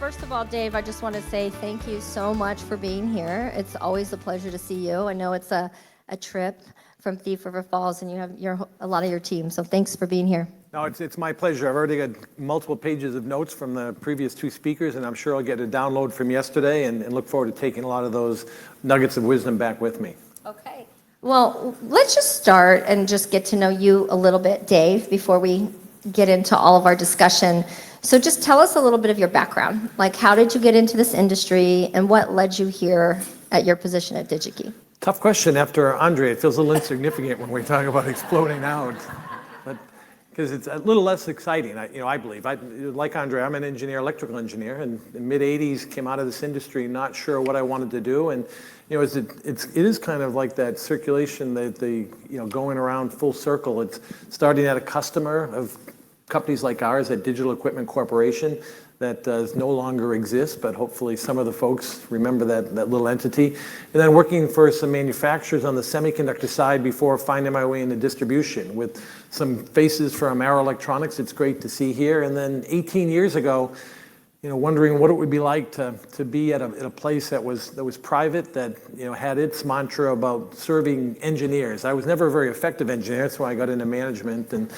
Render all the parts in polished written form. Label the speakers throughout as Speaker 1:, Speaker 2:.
Speaker 1: first of all, Dave, I just want to say thank you so much for being here. It's always a pleasure to see you. I know it's a trip from Thief River Falls, and you have a lot of your team, so thanks for being here.
Speaker 2: No, it's my pleasure. I've already got multiple pages of notes from the previous two speakers, and I'm sure I'll get a download from yesterday and look forward to taking a lot of those nuggets of wisdom back with me.
Speaker 1: Okay. Well, let's just start and just get to know you a little bit, Dave, before we get into all of our discussion. So just tell us a little bit of your background. Like, how did you get into this industry, and what led you here at your position at DigiKey?
Speaker 2: Tough question after Andre. It feels a little insignificant when we talk about exploding out, but because it's a little less exciting, I believe. Like Andre, I'm an engineer, electrical engineer, and in the mid-'80s came out of this industry not sure what I wanted to do, and it is kind of like that circulation, going around full circle. It's starting at a customer of companies like ours at Digital Equipment Corporation that no longer exists, but hopefully some of the folks remember that little entity. And then working for some manufacturers on the semiconductor side before finding my way into distribution with some faces from Arrow Electronics it's great to see here. And then 18 years ago, wondering what it would be like to be at a place that was private, that had its mantra about serving engineers. I was never a very effective engineer, that's why I got into management.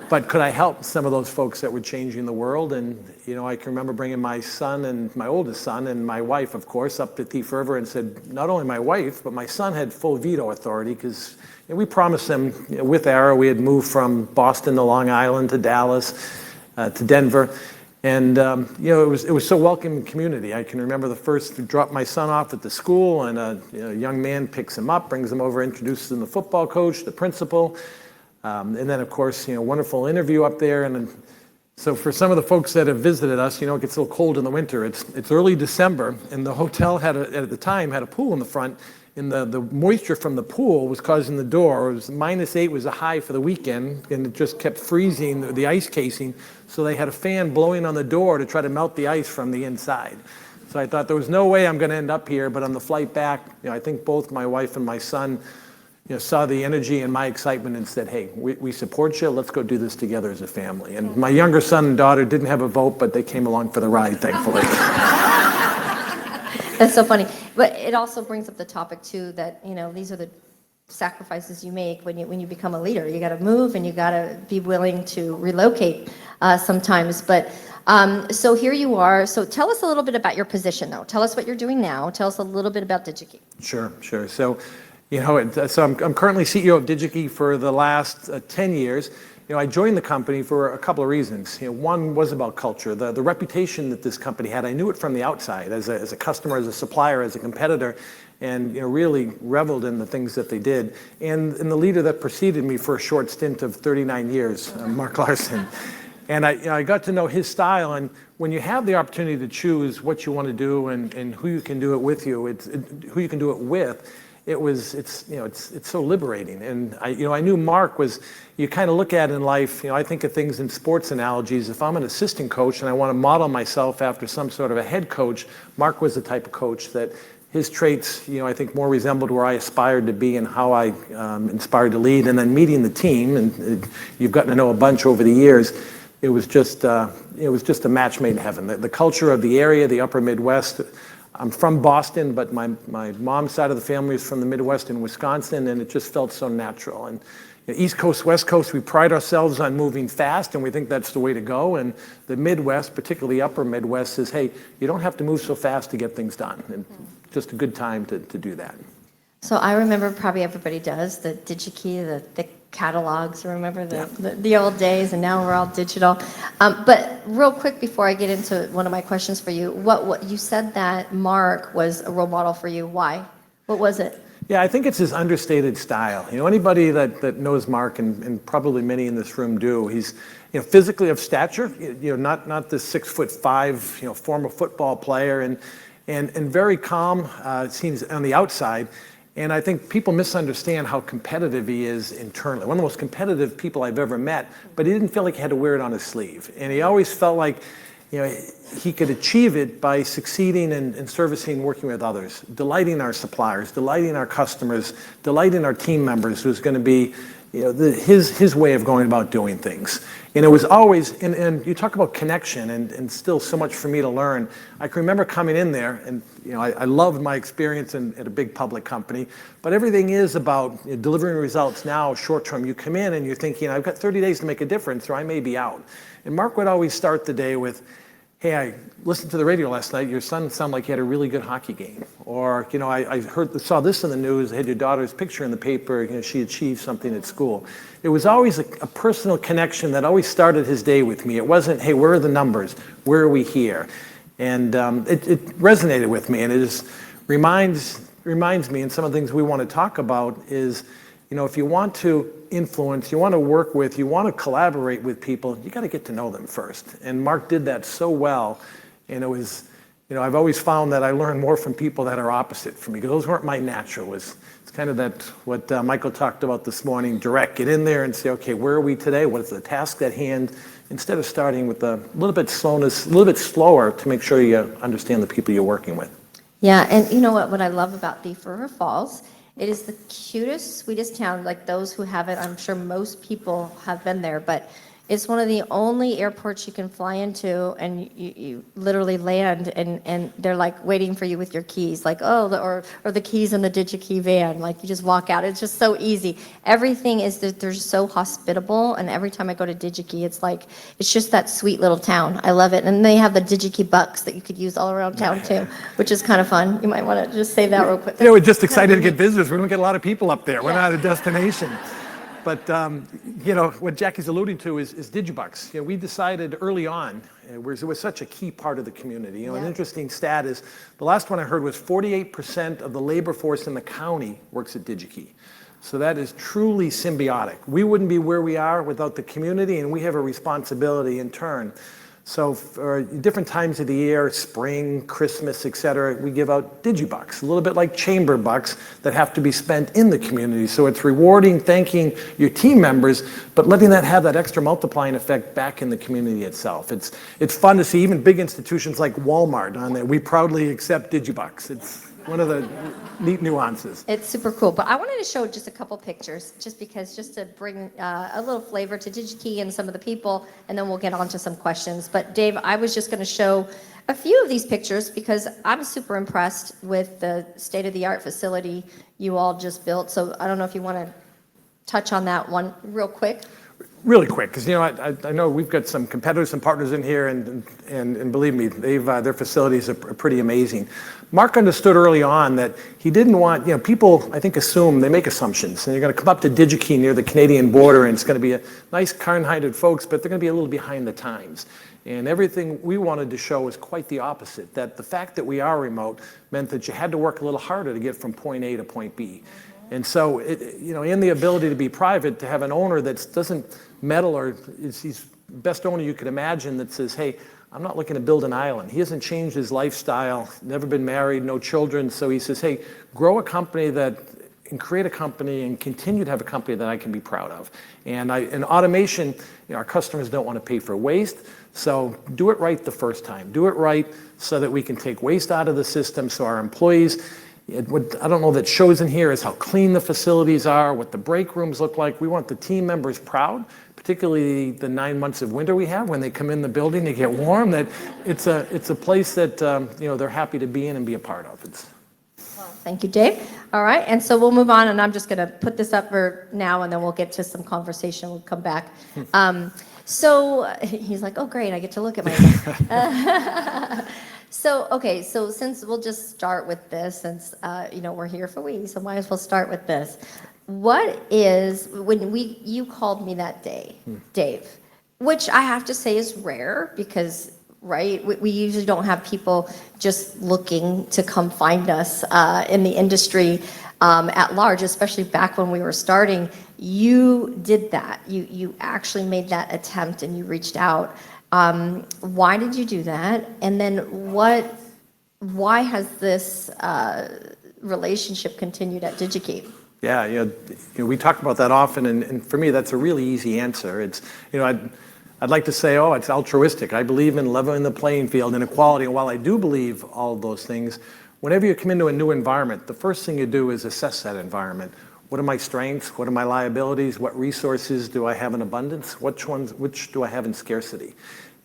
Speaker 2: But could I help some of those folks that were changing the world? And I can remember bringing my son and my oldest son and my wife, of course, up to Thief River and said, not only my wife, but my son had full veto authority because we promised them with Arrow, we had moved from Boston to Long Island to Dallas to Denver. And it was so welcoming community. I can remember the first drop my son off at the school, and a young man picks him up, brings him over, introduces him to the football coach, the principal. And then, of course, wonderful interview up there. And so for some of the folks that have visited us, it gets a little cold in the winter. It's early December, and the hotel at the time had a pool in the front, and the moisture from the pool was causing the door. It was -8 was a high for the weekend, and it just kept freezing the ice casing. So they had a fan blowing on the door to try to melt the ice from the inside. So I thought there was no way I'm going to end up here. But on the flight back, I think both my wife and my son saw the energy and my excitement and said, hey, we support you. Let's go do this together as a family. And my younger son and daughter didn't have a vote, but they came along for the ride, thankfully.
Speaker 1: That's so funny. But it also brings up the topic, too, that, these are the sacrifices you make when you become a leader. You got to move, and you got to be willing to relocate sometimes. But so here you are. So tell us a little bit about your position, though. Tell us what you're doing now. Tell us a little bit about DigiKey.
Speaker 2: Sure. So, I'm currently CEO of DigiKey for the last 10 years. I joined the company for a couple of reasons. One was about culture. The reputation that this company had, I knew it from the outside as a customer, as a supplier, as a competitor, and really reveled in the things that they did. And the leader that preceded me for a short stint of 39 years, Mark Larson. And I got to know his style, and when you have the opportunity to choose what you want to do and who you can do it with who you can do it with, it's so liberating. And I knew Mark was, you kind of look at in life, I think of things in sports analogies. If I'm an assistant coach and I want to model myself after some sort of a head coach, Mark was the type of coach that his traits, I think more resembled where I aspired to be and how I inspired to lead. And then meeting the team, and you've gotten to know a bunch over the years, it was just a match made in heaven. The culture of the area, the upper Midwest. I'm from Boston, but my mom's side of the family is from the Midwest in Wisconsin, and it just felt so natural. And East Coast, West Coast, we pride ourselves on moving fast, and we think that's the way to go. And the Midwest, particularly upper Midwest, says, hey, you don't have to move so fast to get things done. And just a good time to do that.
Speaker 1: So I remember, probably everybody does, the DigiKey, the thick catalogs. Remember the old days, and now we're all digital. But real quick before I get into one of my questions for you, what you said that Mark was a role model for you. Why? What was it?
Speaker 2: Yeah, I think it's his understated style. Anybody that knows Mark, and probably many in this room do, he's physically of stature. Not the 6'5", former football player, and very calm. It seems on the outside. And I think people misunderstand how competitive he is internally. One of the most competitive people I've ever met, but he didn't feel like he had to wear it on his sleeve. And he always felt like he could achieve it by succeeding and servicing, working with others, delighting our suppliers, delighting our customers, delighting our team members, who's going to be his way of going about doing things. And it was always, and you talk about connection and still so much for me to learn. I can remember coming in there and I loved my experience at a big public company, but everything is about delivering results now, short term. You come in and you're thinking, I've got 30 days to make a difference or I may be out. And Mark would always start the day with, hey, I listened to the radio last night. Your son sounded like he had a really good hockey game. Or, I saw this in the news. They had your daughter's picture in the paper. She achieved something at school. It was always a personal connection that always started his day with me. It wasn't, hey, where are the numbers? Where are we here? And it resonated with me. And it just reminds me, and some of the things we want to talk about is, if you want to influence, you want to work with, you want to collaborate with people, you got to get to know them first. And Mark did that so well. And it was, I've always found that I learn more from people that are opposite from me, because those weren't my natural. It's kind of that, what Michael talked about this morning, direct. Get in there and say, okay, where are we today? What is the task at hand? Instead of starting with a little bit slowness, a little bit slower to make sure you understand the people you're working with.
Speaker 1: Yeah, and you know what I love about Thief River Falls? It is the cutest, sweetest town. Like those who haven't, I'm sure most people have been there, but it's one of the only airports you can fly into, and you literally land, and they're like waiting for you with your keys, like, or the keys in the DigiKey van. Like you just walk out. It's just so easy. Everything is that they're so hospitable, and every time I go to DigiKey, it's just that sweet little town. I love it. And they have the DigiKey bucks that you could use all around town too, which is kind of fun. You might want to just say that real quick.
Speaker 2: We're just excited to get visitors. We don't get a lot of people up there. We're not a destination. But, what Jackie's alluding to is DigiBucks. We decided early on, it was such a key part of the community. An interesting stat is, the last one I heard was 48% of the labor force in the county works at DigiKey. So that is truly symbiotic. We wouldn't be where we are without the community, and we have a responsibility in turn. So for different times of the year, spring, Christmas, et cetera, we give out DigiBucks, a little bit like chamber bucks that have to be spent in the community. So it's rewarding, thanking your team members, but letting that have that extra multiplying effect back in the community itself. It's fun to see even big institutions like Walmart on there. We proudly accept DigiBucks. It's one of the neat nuances.
Speaker 1: It's super cool. But I wanted to show just a couple pictures, just to bring a little flavor to DigiKey and some of the people, and then we'll get on to some questions. But Dave, I was just going to show a few of these pictures because I'm super impressed with the state-of-the-art facility you all just built. So I don't know if you want to touch on that one real quick.
Speaker 2: Really quick, because I know we've got some competitors and partners in here, and believe me, their facilities are pretty amazing. Mark understood early on that he didn't want, people I think assume, they make assumptions, and you're going to come up to DigiKey near the Canadian border, and it's going to be a nice kind-hearted folks, but they're going to be a little behind the times. And everything we wanted to show was quite the opposite, that the fact that we are remote meant that you had to work a little harder to get from point A to point B. And so, in the ability to be private, to have an owner that doesn't meddle, or he's the best owner you could imagine, that says, hey, I'm not looking to build an island. He hasn't changed his lifestyle, never been married, no children. So he says, hey, grow a company and create a company and continue to have a company that I can be proud of. And in automation, our customers don't want to pay for waste. So do it right the first time. Do it right so that we can take waste out of the system, so our employees, what I don't know that shows in here is how clean the facilities are, what the break rooms look like. We want the team members proud, particularly the 9 months of winter we have when they come in the building, they get warm, that it's a place that they're happy to be in and be a part of.
Speaker 1: Well, thank you, Dave. All right, and so we'll move on, and I'm just going to put this up for now, and then we'll get to some conversation. We'll come back. So he's like, oh, great, I get to look at my So since we'll just start with this, since we're here for we, so might as well start with this. What is, you called me that day, Dave, which I have to say is rare because, right, we usually don't have people just looking to come find us in the industry at large, especially back when we were starting. You did that. You actually made that attempt and you reached out. Why did you do that? And then why has this relationship continued at DigiKey?
Speaker 2: Yeah, we talk about that often, and for me, that's a really easy answer. It's, I'd like to say, oh, it's altruistic. I believe in leveling the playing field and equality, and while I do believe all of those things, whenever you come into a new environment, the first thing you do is assess that environment. What are my strengths? What are my liabilities? What resources do I have in abundance? Which do I have in scarcity?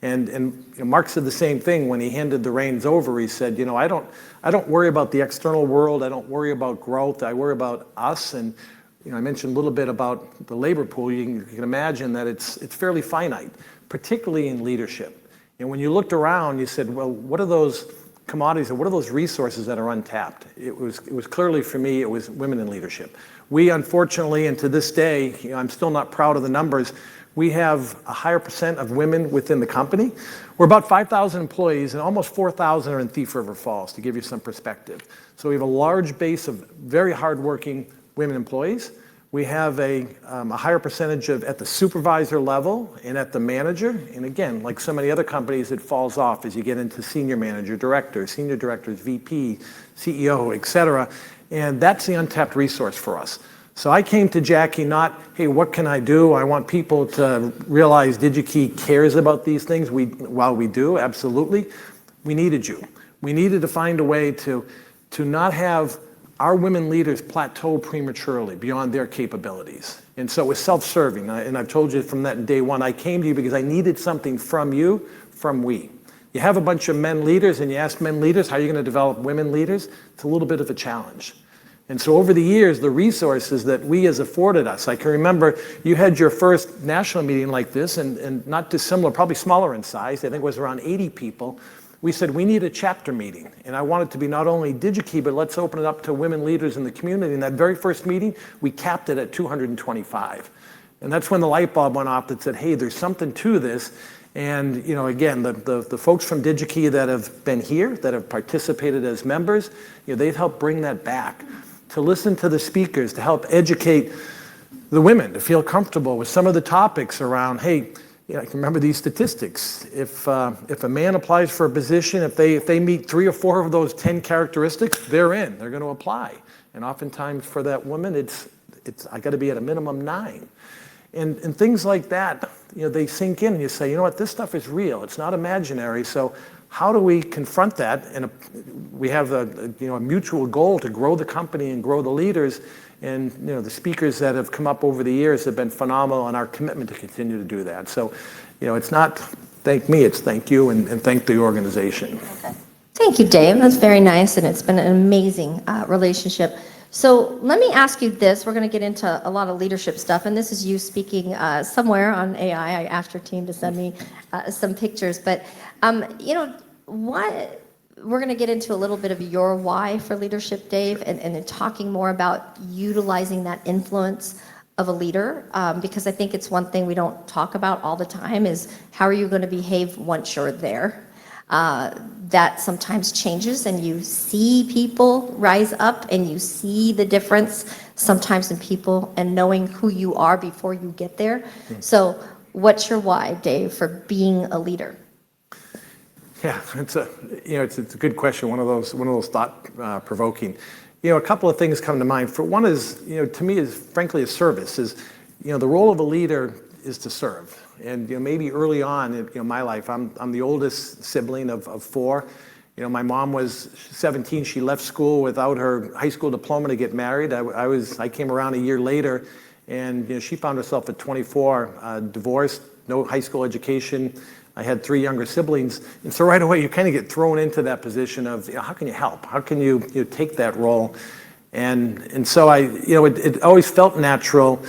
Speaker 2: And Mark said the same thing when he handed the reins over. He said, I don't worry about the external world. I don't worry about growth. I worry about us. And I mentioned a little bit about the labor pool. You can imagine that it's fairly finite, particularly in leadership. And when you looked around, you said, well, what are those commodities or what are those resources that are untapped? It was clearly, for me, it was women in leadership. We, unfortunately, and to this day, I'm still not proud of the numbers, we have a higher percent of women within the company. We're about 5,000 employees, and almost 4,000 are in Thief River Falls, to give you some perspective. So we have a large base of very hardworking women employees. We have a higher percentage at the supervisor level and at the manager. And again, like so many other companies, it falls off as you get into senior manager, director, senior directors, VP, CEO, et cetera. And that's the untapped resource for us. So I came to Jackie not, hey, what can I do? I want people to realize DigiKey cares about these things. While we do, absolutely, we needed you. We needed to find a way to not have our women leaders plateau prematurely beyond their capabilities. And so it was self-serving. And I've told you from that day one, I came to you because I needed something from you, from we. You have a bunch of men leaders and you ask men leaders, how are you going to develop women leaders? It's a little bit of a challenge. And so over the years, the resources that we has afforded us, I can remember you had your first national meeting like this, and not dissimilar, probably smaller in size, I think it was around 80 people. We said, we need a chapter meeting. And I want it to be not only DigiKey, but let's open it up to women leaders in the community. And that very first meeting, we capped it at 225. And that's when the light bulb went off that said, hey, there's something to this. And again, the folks from DigiKey that have been here, that have participated as members, they've helped bring that back. To listen to the speakers, to help educate the women, to feel comfortable with some of the topics around, hey, I can remember these statistics. If a man applies for a position, if they meet 3 or 4 of those 10 characteristics, they're in. They're going to apply. And oftentimes for that woman, it's I got to be at a minimum 9. And things like that, they sink in, and you say, what, this stuff is real. It's not imaginary. So how do we confront that? And we have a mutual goal to grow the company and grow the leaders. And the speakers that have come up over the years have been phenomenal, and our commitment to continue to do that. So, it's not thank me, it's thank you and thank the organization.
Speaker 1: Okay. Thank you, Dave. That's very nice, and it's been an amazing relationship. So let me ask you this. We're going to get into a lot of leadership stuff, and this is you speaking somewhere on AI. I asked your team to send me some pictures, but what we're going to get into a little bit of your why for leadership, Dave, and then talking more about utilizing that influence of a leader, because I think it's one thing we don't talk about all the time is how are you going to behave once you're there. That sometimes changes, and you see people rise up and you see the difference sometimes in people and knowing who you are before you get there. So what's your why, Dave, for being a leader?
Speaker 2: Yeah, it's a good question. One of those thought provoking. A couple of things come to mind. For one is, to me, is frankly a service. Is the role of a leader is to serve. And maybe early on in my life, I'm the oldest sibling of 4. My mom was 17. She left school without her high school diploma to get married. I came around a year later, and she found herself at 24, divorced, no high school education. I had 3 younger siblings, and so right away you kind of get thrown into that position of how can you help? How can you take that role? And so it always felt natural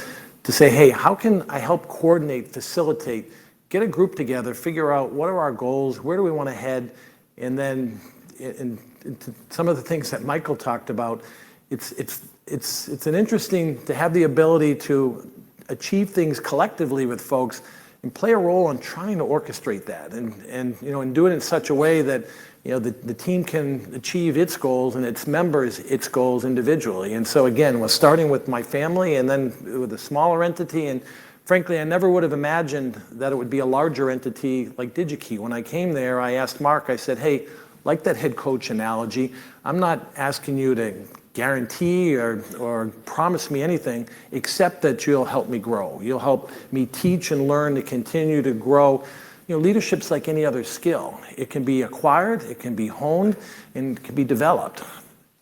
Speaker 2: to say, hey, how can I help coordinate, facilitate, get a group together, figure out what are our goals, where do we want to head, and then into some of the things that Michael talked about. It's an interesting to have the ability to achieve things collectively with folks and play a role in trying to orchestrate that and do it in such a way that the team can achieve its goals and its members its goals individually. And so again, we're starting with my family and then with a smaller entity. And frankly, I never would have imagined that it would be a larger entity like DigiKey. When I came there, I asked Mark, I said, hey, like that head coach analogy, I'm not asking you to guarantee or promise me anything except that you'll help me grow. You'll help me teach and learn to continue to grow. Leadership's like any other skill. It can be acquired, it can be honed, and it can be developed.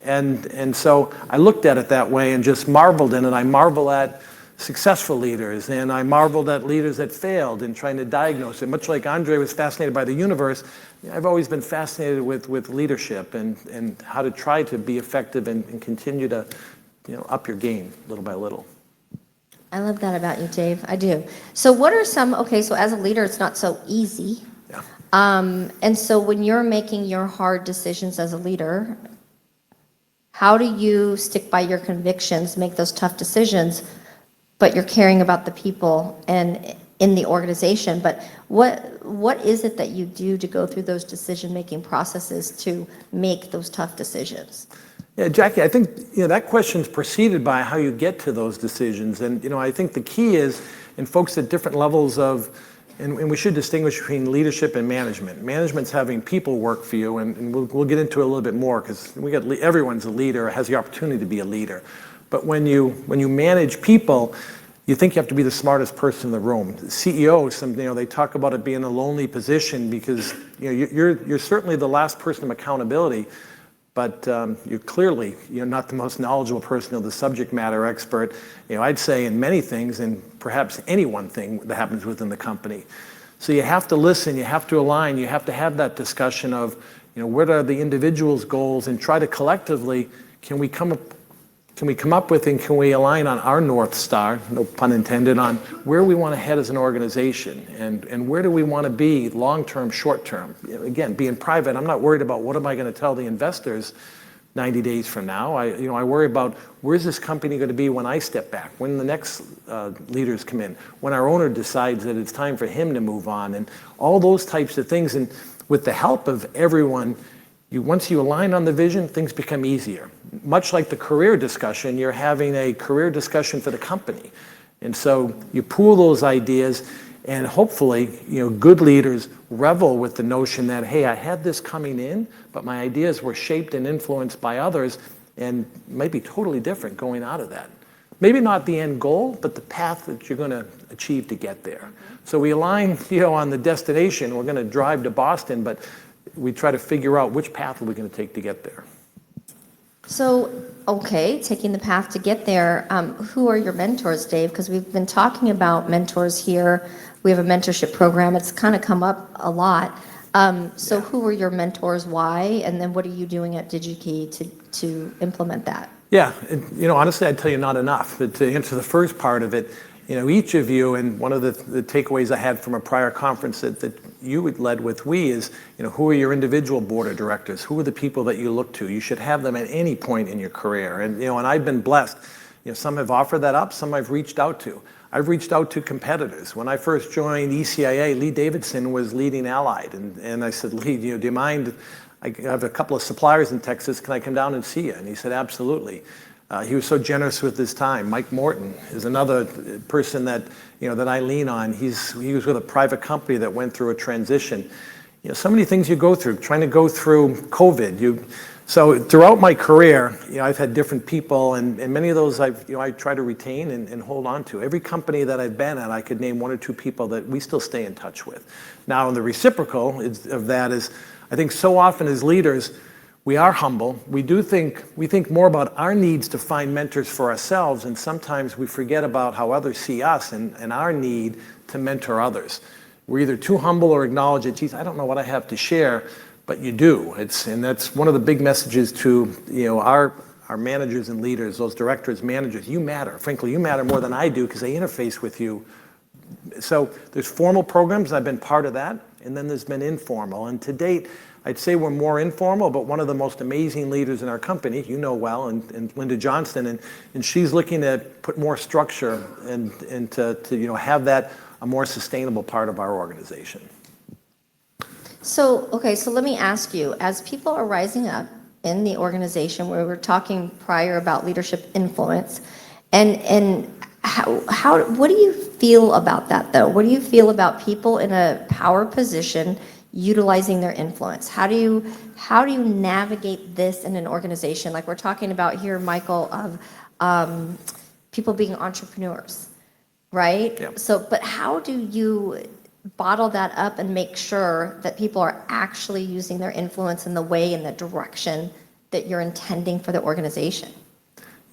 Speaker 2: And so I looked at it that way and just marveled in it. I marvel at successful leaders, and I marveled at leaders that failed in trying to diagnose it. Much like Andre was fascinated by the universe, I've always been fascinated with leadership and how to try to be effective and continue to up your game little by little.
Speaker 1: I love that about you, Dave. I do. So what are some, okay, so as a leader, it's not so easy.
Speaker 2: Yeah.
Speaker 1: And so when you're making your hard decisions as a leader, how do you stick by your convictions, make those tough decisions, but you're caring about the people and in the organization? But what is it that you do to go through those decision-making processes to make those tough decisions?
Speaker 2: Yeah, Jackie, I think that question's preceded by how you get to those decisions. And I think the key is, in folks at different levels of, and we should distinguish between leadership and management. Management's having people work for you, and we'll get into it a little bit more because everyone's a leader, has the opportunity to be a leader. But when you manage people, you think you have to be the smartest person in the room. The CEOs, they talk about it being a lonely position because you're certainly the last person of accountability, but you're not the most knowledgeable person, the subject matter expert. I'd say in many things, and perhaps any one thing that happens within the company. So you have to listen, you have to align, you have to have that discussion of, what are the individual's goals, and try to collectively, can we come up with and can we align on our North Star, no pun intended, on where we want to head as an organization and where do we want to be long-term, short-term. Again, being private, I'm not worried about what am I going to tell the investors 90 days from now. I worry about where's this company going to be when I step back, when the next leaders come in, when our owner decides that it's time for him to move on, and all those types of things. And with the help of everyone, once you align on the vision, things become easier. Much like the career discussion, you're having a career discussion for the company. And so you pool those ideas, and hopefully, good leaders revel with the notion that, hey, I had this coming in, but my ideas were shaped and influenced by others, and might be totally different going out of that. Maybe not the end goal, but the path that you're going to achieve to get there. So we align, on the destination. We're going to drive to Boston, but we try to figure out which path are we going to take to get there.
Speaker 1: So, okay, taking the path to get there, who are your mentors, Dave? Because we've been talking about mentors here. We have a mentorship program. It's kind of come up a lot. So who are your mentors, why? And then what are you doing at DigiKey to implement that? Yeah,
Speaker 2: honestly, I'd tell you not enough. But to answer the first part of it, each of you, and one of the takeaways I had from a prior conference that you led with is, who are your individual board of directors? Who are the people that you look to? You should have them at any point in your career. And, and I've been blessed. Some have offered that up, some I've reached out to. I've reached out to competitors. When I first joined ECIA, Lee Davidson was leading Allied. And I said, Lee, do you mind? I have a couple of suppliers in Texas. Can I come down and see you? And he said, absolutely. He was so generous with his time. Mike Morton is another person that that I lean on. He was with a private company that went through a transition. So many things you go through. Trying to go through COVID. So throughout my career, I've had different people, and many of those I try to retain and hold on to. Every company that I've been at, I could name one or two people that we still stay in touch with. Now, the reciprocal of that is, I think so often as leaders, we are humble. We think more about our needs to find mentors for ourselves, and sometimes we forget about how others see us and our need to mentor others. We're either too humble or acknowledge that, geez, I don't know what I have to share, but you do. And that's one of the big messages to our managers and leaders, those directors, managers. You matter. Frankly, you matter more than I do because they interface with you. So there's formal programs. I've been part of that, and then there's been informal. And to date, I'd say we're more informal, but one of the most amazing leaders in our company, well, and Linda Johnston, and she's looking to put more structure and to have that a more sustainable part of our organization.
Speaker 1: So, okay, so let me ask you, as people are rising up in the organization, where we were talking prior about leadership influence, and what do you feel about that, though? What do you feel about people in a power position utilizing their influence? How do you navigate this in an organization? Like we're talking about here, Michael, of people being entrepreneurs, right?
Speaker 2: Yeah.
Speaker 1: So, but how do you bottle that up and make sure that people are actually using their influence in the way and the direction that you're intending for the organization?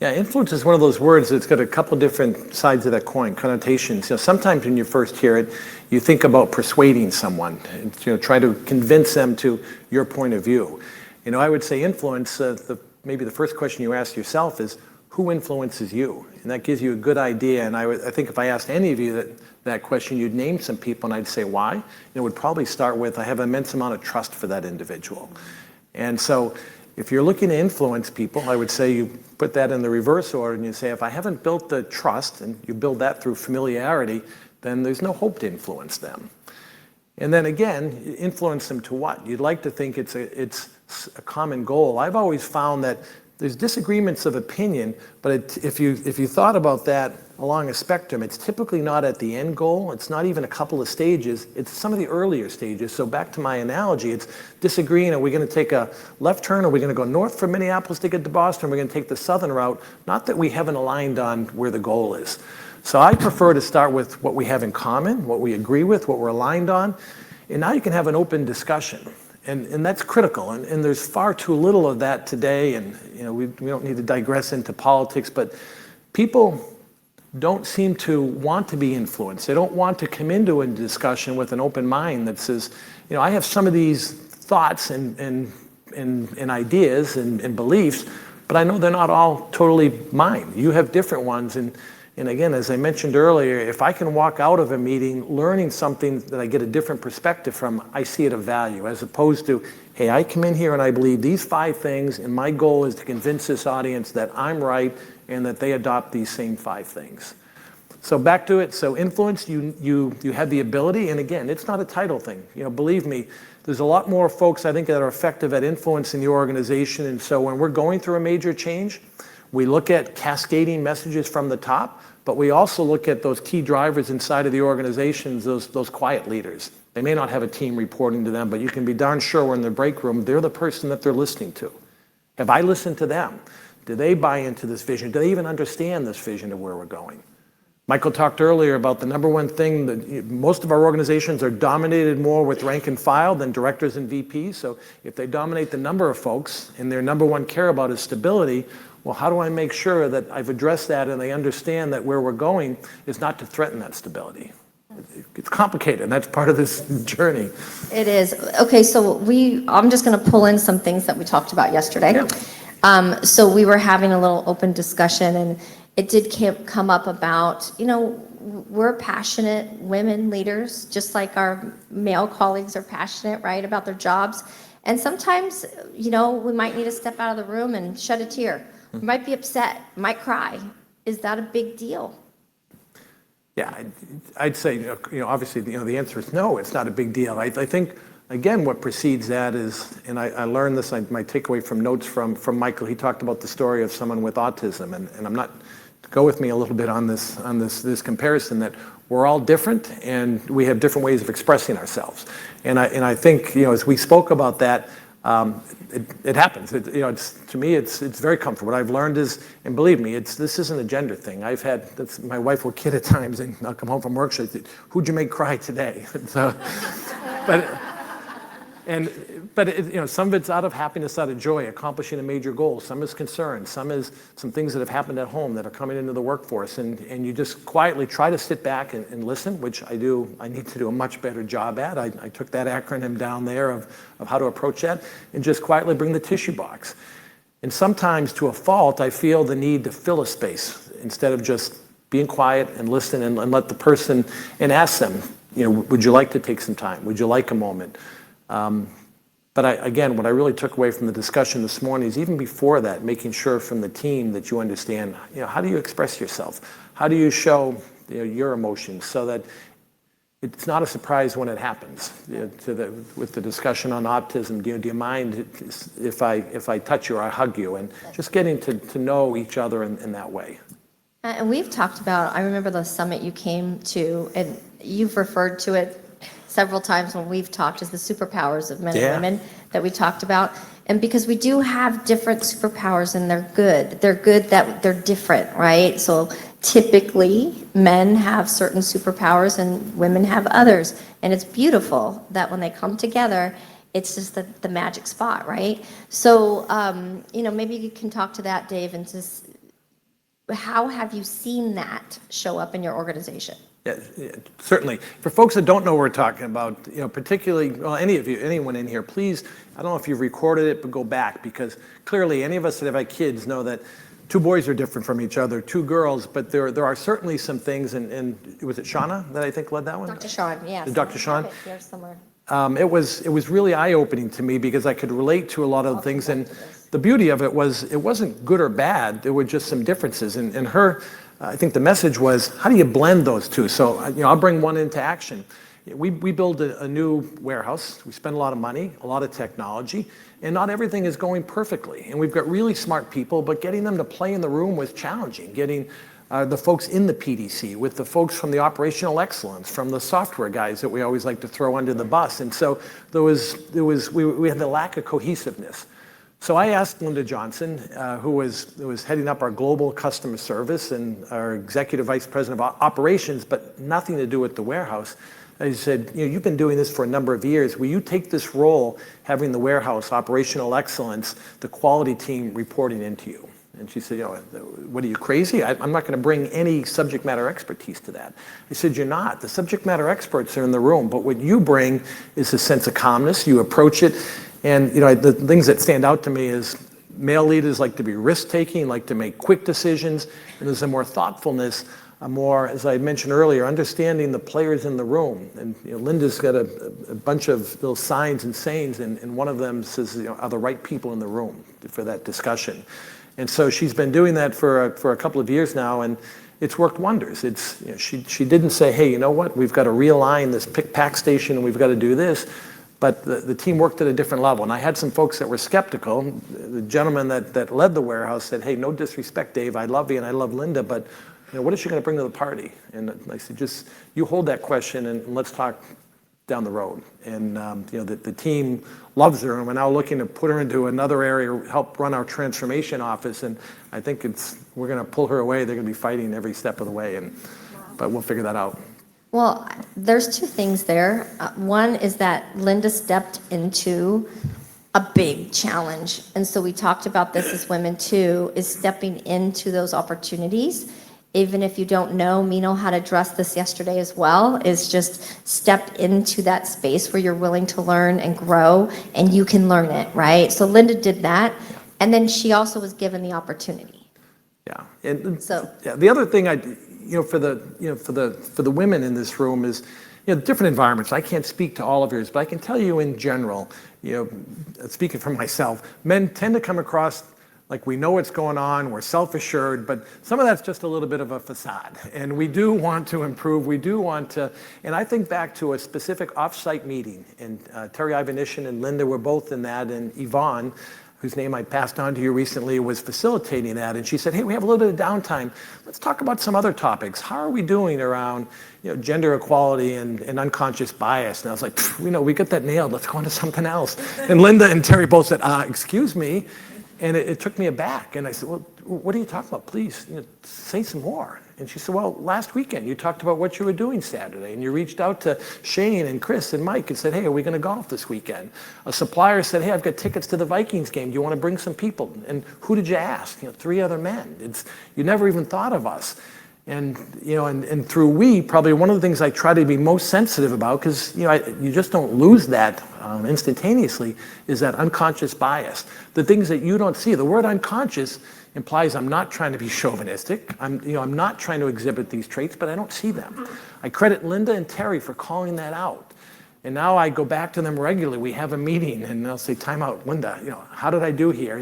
Speaker 2: Yeah, influence is one of those words that's got a couple different sides of that coin, connotations. Sometimes when you first hear it, you think about persuading someone, and, try to convince them to your point of view. I would say influence, maybe the first question you ask yourself is, who influences you? And that gives you a good idea. And I think if I asked any of you that question, you'd name some people, and I'd say why. It would probably start with, I have an immense amount of trust for that individual. And so if you're looking to influence people, I would say you put that in the reverse order, and you say, if I haven't built the trust, and you build that through familiarity, then there's no hope to influence them. And then again, influence them to what? You'd like to think it's a common goal. I've always found that there's disagreements of opinion, but if you thought about that along a spectrum, it's typically not at the end goal. It's not even a couple of stages. It's some of the earlier stages. So back to my analogy, it's disagreeing. Are we going to take a left turn? Are we going to go north from Minneapolis to get to Boston? Are we going to take the southern route? Not that we haven't aligned on where the goal is. So I prefer to start with what we have in common, what we agree with, what we're aligned on. And now you can have an open discussion. And that's critical, and there's far too little of that today, and we don't need to digress into politics, but people don't seem to want to be influenced. They don't want to come into a discussion with an open mind that says, I have some of these thoughts and ideas and beliefs, but I know they're not all totally mine. You have different ones, and again, as I mentioned earlier, if I can walk out of a meeting learning something that I get a different perspective from, I see it of value, as opposed to, hey, I come in here and I believe these 5 things, and my goal is to convince this audience that I'm right and that they adopt these same 5 things. So back to it. So influence, you have the ability, and again, it's not a title thing. Believe me, there's a lot more folks I think that are effective at influencing the organization, and so when we're going through a major change, we look at cascading messages from the top, but we also look at those key drivers inside of the organizations, those quiet leaders. They may not have a team reporting to them, but you can be darn sure when in the break room, they're the person that they're listening to. Have I listened to them? Do they buy into this vision? Do they even understand this vision of where we're going? Michael talked earlier about the number one thing that most of our organizations are dominated more with rank and file than directors and VPs. So if they dominate the number of folks and their number one care about is stability, well, how do I make sure that I've addressed that and they understand that where we're going is not to threaten that stability? It's complicated, and that's part of this journey.
Speaker 1: It is. Okay, so I'm just going to pull in some things that we talked about yesterday.
Speaker 2: Yeah.
Speaker 1: So we were having a little open discussion, and it did come up about, we're passionate women leaders, just like our male colleagues are passionate, right, about their jobs. And sometimes, we might need to step out of the room and shed a tear. We might be upset, might cry. Is that a big deal?
Speaker 2: Yeah, I'd say, obviously, the answer is no, it's not a big deal. I think, again, what precedes that is, and I learned this, my takeaway from notes from Michael, he talked about the story of someone with autism, and I'm not, go with me a little bit on this comparison, that we're all different, and we have different ways of expressing ourselves. And I think, as we spoke about that, it happens. To me, it's very comfortable. What I've learned is, and believe me, this isn't a gender thing. My wife will kid at times, and I'll come home from work, she'll say, "Who'd you make cry today?" So, but some of it's out of happiness, out of joy, accomplishing a major goal. Some is concern. Some is some things that have happened at home that are coming into the workforce, and you just quietly try to sit back and listen, which I need to do a much better job at. I took that acronym down there of how to approach that, and just quietly bring the tissue box. And sometimes, to a fault, I feel the need to fill a space instead of just being quiet and listen and let the person, and ask them, would you like to take some time? Would you like a moment? But again, what I really took away from the discussion this morning is, even before that, making sure from the team that you understand, how do you express yourself? How do you show your emotions so that it's not a surprise when it happens? With the discussion on autism, do you mind if I touch you or I hug you? And just getting to know each other in that way.
Speaker 1: And we've talked about, I remember the summit you came to, and you've referred to it several times when we've talked, as the superpowers of men and women that we talked about. And because we do have different superpowers, and they're good. They're good that they're different, right? So typically men have certain superpowers and women have others. And it's beautiful that when they come together, it's just the magic spot, right? So, maybe you can talk to that, Dave, and just how have you seen that show up in your organization?
Speaker 2: Yeah, certainly. For folks that don't know what we're talking about, particularly, well, anyone in here, please, I don't know if you've recorded it, but go back, because clearly any of us that have had kids know that two boys are different from each other, two girls, but there are certainly some things, and was it Shauna that I think led that one?
Speaker 1: Dr. Sean, yes.
Speaker 2: Dr. Sean?
Speaker 1: Here somewhere.
Speaker 2: It was really eye-opening to me because I could relate to a lot of the things, and the beauty of it was it wasn't good or bad. There were just some differences, and her, I think the message was, how do you blend those two? So I'll bring one into action. We build a new warehouse. We spend a lot of money, a lot of technology, and not everything is going perfectly. And we've got really smart people, but getting them to play in the room was challenging. Getting the folks in the PDC, with the folks from the operational excellence, from the software guys that we always like to throw under the bus. And so we had the lack of cohesiveness. So I asked Linda Johnson, who was heading up our global customer service and our executive vice president of operations, but nothing to do with the warehouse. I said, you've been doing this for a number of years. Will you take this role, having the warehouse, operational excellence, the quality team reporting into you? And she said, what are you, crazy? I'm not going to bring any subject matter expertise to that. I said, you're not. The subject matter experts are in the room, but what you bring is a sense of calmness. You approach it. And the things that stand out to me is male leaders like to be risk-taking, like to make quick decisions, and there's a more thoughtfulness, a more, as I mentioned earlier, understanding the players in the room. And Linda's got a bunch of little signs and sayings, and one of them says, are the right people in the room for that discussion? And so she's been doing that for a couple of years now, and it's worked wonders. She didn't say, hey, you know what, we've got to realign this pick-pack station and we've got to do this. But the team worked at a different level. And I had some folks that were skeptical. The gentleman that led the warehouse said, hey, no disrespect, Dave, I love you and I love Linda, but what is she going to bring to the party? And I said, just you hold that question and let's talk down the road. And the team loves her, and we're now looking to put her into another area, help run our transformation office. And I think we're going to pull her away. They're going to be fighting every step of the way, but we'll figure that out.
Speaker 1: Well, there's two things there. One is that Linda stepped into a big challenge. And so we talked about this as women too, is stepping into those opportunities. Even if you don't know, Mino had addressed this yesterday as well, is just step into that space where you're willing to learn and grow, and you can learn it, right? So Linda did that, and then she also was given the opportunity.
Speaker 2: Yeah, and
Speaker 1: so
Speaker 2: the other thing for the women in this room is, different environments. I can't speak to all of yours, but I can tell you in general, speaking for myself, men tend to come across like we know what's going on, we're self-assured, but some of that's just a little bit of a facade. And we do want to improve, we do want to, and I think back to a specific off-site meeting, and Terry Ivanishin and Linda were both in that, and Yvonne, whose name I passed on to you recently, was facilitating that. And she said, hey, we have a little bit of downtime. Let's talk about some other topics. How are we doing around gender equality and unconscious bias? And I was like, we got that nailed. Let's go on to something else. And Linda and Terry both said, excuse me. And it took me aback. And I said, well, what are you talking about? Please, say some more. And she said, well, last weekend you talked about what you were doing Saturday, and you reached out to Shane and Chris and Mike and said, hey, are we going to golf this weekend? A supplier said, hey, I've got tickets to the Vikings game. Do you want to bring some people? And who did you ask? 3 other men. You never even thought of us. And and through probably one of the things I try to be most sensitive about, because you just don't lose that instantaneously, is that unconscious bias. The things that you don't see. The word unconscious implies I'm not trying to be chauvinistic. I'm not trying to exhibit these traits, but I don't see them. I credit Linda and Terry for calling that out. And now I go back to them regularly. We have a meeting, and they'll say, time out, Linda, how did I do here?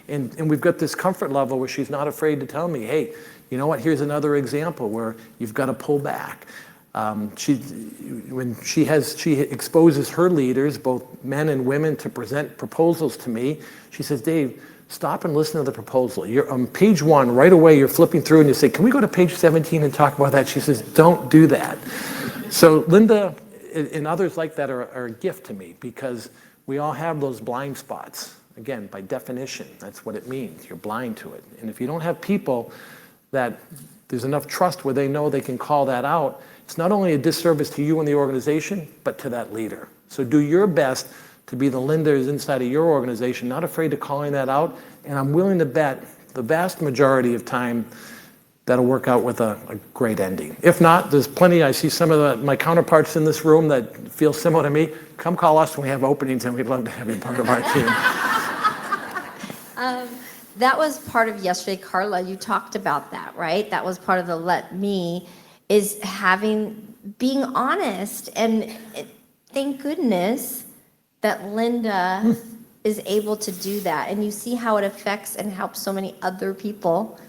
Speaker 2: And we've got this comfort level where she's not afraid to tell me, hey, you know what, here's another example where you've got to pull back. When she exposes her leaders, both men and women, to present proposals to me, she says, Dave, stop and listen to the proposal. You're on page 1, right away you're flipping through and you say, can we go to page 17 and talk about that? She says, don't do that. So Linda and others like that are a gift to me, because we all have those blind spots. Again, by definition, that's what it means. You're blind to it. And if you don't have people that there's enough trust where they know they can call that out, it's not only a disservice to you and the organization, but to that leader. So do your best to be the Lindas inside of your organization, not afraid to calling that out. And I'm willing to bet the vast majority of time that'll work out with a great ending. If not, there's plenty. I see some of my counterparts in this room that feel similar to me. Come call us when we have openings, and we'd love to have you part of our team.
Speaker 1: That was part of yesterday, Carla. You talked about that, right? That was part of the let me, is being honest. And thank goodness that Linda is able to do that. And you see how it affects and helps so many other people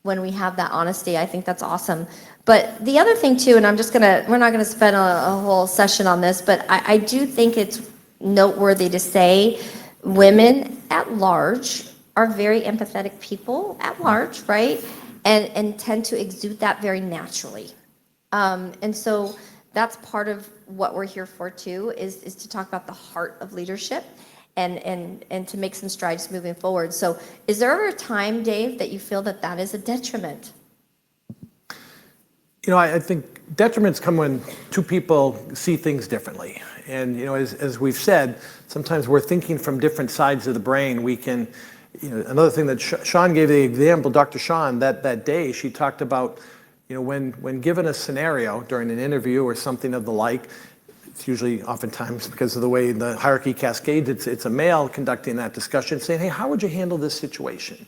Speaker 1: when we have that honesty. I think that's awesome. But the other thing too, and we're not gonna spend a whole session on this, but I do think it's noteworthy to say women at large are very empathetic people at large, right? And tend to exude that very naturally. And so that's part of what we're here for too, is to talk about the heart of leadership and to make some strides moving forward. So is there ever a time, Dave, that you feel that is a detriment?
Speaker 2: I think detriments come when two people see things differently. And, as we've said, sometimes we're thinking from different sides of the brain. We can, another thing that Sean gave the example, Dr. Sean, that day, she talked about, when given a scenario during an interview or something of the like, it's usually oftentimes because of the way the hierarchy cascades, it's a male conducting that discussion saying, hey, how would you handle this situation?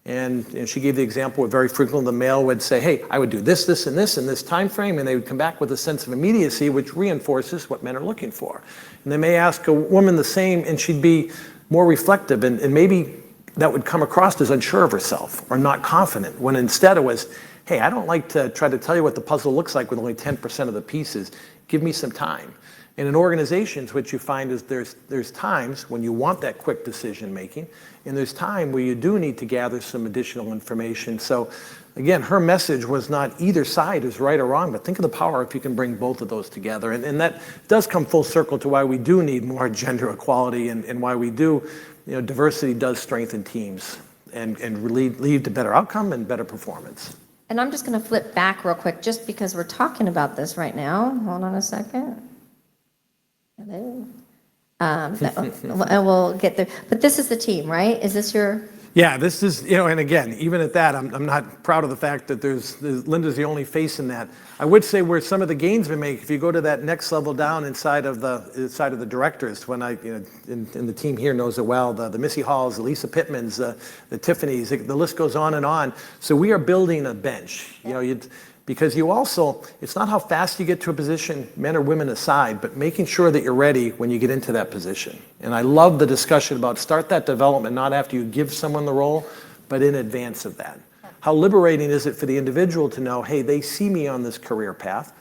Speaker 2: And she gave the example where very frequently the male would say, hey, I would do this, this, and this in this time frame, and they would come back with a sense of immediacy, which reinforces what men are looking for. And they may ask a woman the same, and she'd be more reflective, and maybe that would come across as unsure of herself or not confident, when instead it was, hey, I don't like to try to tell you what the puzzle looks like with only 10% of the pieces. Give me some time. And in organizations, what you find is there's times when you want that quick decision making, and there's time where you do need to gather some additional information. So again, her message was not either side is right or wrong, but think of the power if you can bring both of those together. And that does come full circle to why we do need more gender equality and why we do, diversity does strengthen teams and lead to better outcome and better performance.
Speaker 1: And I'm just going to flip back real quick, just because we're talking about this right now. Hold on a second. Hello. And we'll get there. But this is the team, right? Is this your?
Speaker 2: Yeah, this is, and again, even at that, I'm not proud of the fact that Linda's the only face in that. I would say where some of the gains we make, if you go to that next level down inside of the directors, when and the team here knows it well, the Missy Halls, the Lisa Pittmans, the Tiffany's, the list goes on and on. So we are building a bench, because you also, it's not how fast you get to a position, men or women aside, but making sure that you're ready when you get into that position. And I love the discussion about start that development not after you give someone the role, but in advance of that. How liberating is it for the individual to know, hey, they see me on this career path,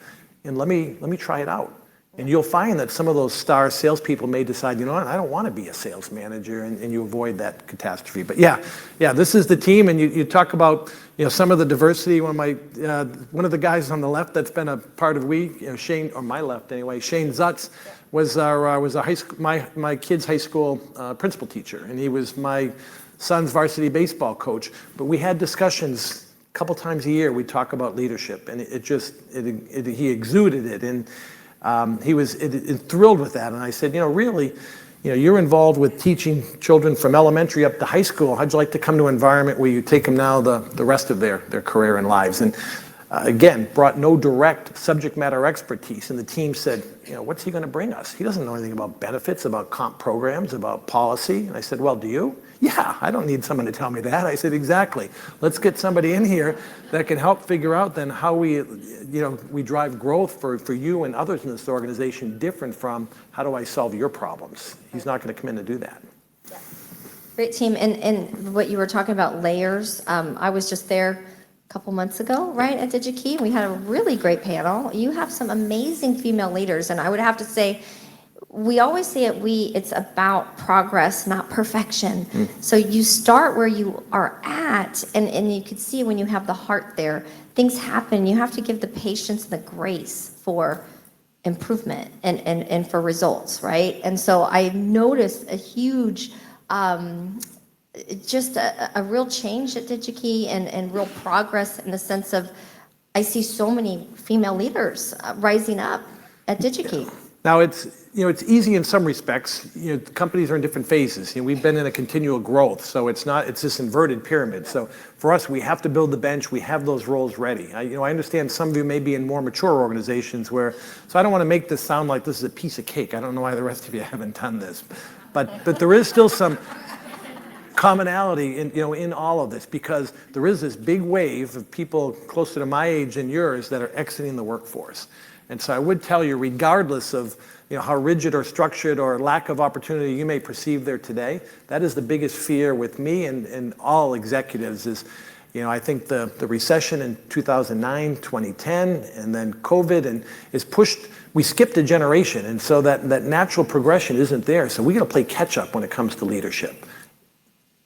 Speaker 2: and let me try it out. And you'll find that some of those star salespeople may decide, you know what, I don't want to be a sales manager, and you avoid that catastrophe. But yeah, this is the team, and you talk about some of the diversity. One of the guys on the left that's been a part of Shane, or my left anyway, Shane Zutz was a high school, my kid's high school principal teacher, and he was my son's varsity baseball coach. But we had discussions a couple times a year. We talk about leadership, and he exuded it, and he was thrilled with that. And I said, really, you're involved with teaching children from elementary up to high school. How'd you like to come to an environment where you take them now the rest of their career and lives? And again, brought no direct subject matter expertise. And the team said, what's he going to bring us? He doesn't know anything about benefits, about comp programs, about policy. And I said, well, do you? Yeah, I don't need someone to tell me that. I said, exactly. Let's get somebody in here that can help figure out then how we drive growth for you and others in this organization different from how do I solve your problems. He's not going to come in and do that.
Speaker 1: Yeah. Great team. And what you were talking about, layers, I was just there a couple months ago, right, at DigiKey. We had a really great panel. You have some amazing female leaders, and I would have to say, we always say it's about progress, not perfection. So you start where you are at, and you can see when you have the heart there, things happen. You have to give the patience the grace for improvement and for results, right? And so I noticed a huge, just a real change at DigiKey and real progress in the sense of I see so many female leaders rising up at DigiKey.
Speaker 2: Now it's easy in some respects. Companies are in different phases. We've been in a continual growth, so it's this inverted pyramid. So for us, we have to build the bench. We have those roles ready. I understand some of you may be in more mature organizations so I don't want to make this sound like this is a piece of cake. I don't know why the rest of you haven't done this, but there is still some commonality in all of this, because there is this big wave of people closer to my age and yours that are exiting the workforce. And so I would tell you, regardless of how rigid or structured or lack of opportunity you may perceive there today, that is the biggest fear with me and all executives is, I think the recession in 2009, 2010, and then COVID is pushed. We skipped a generation, and so that natural progression isn't there. So we got to play catch up when it comes to leadership.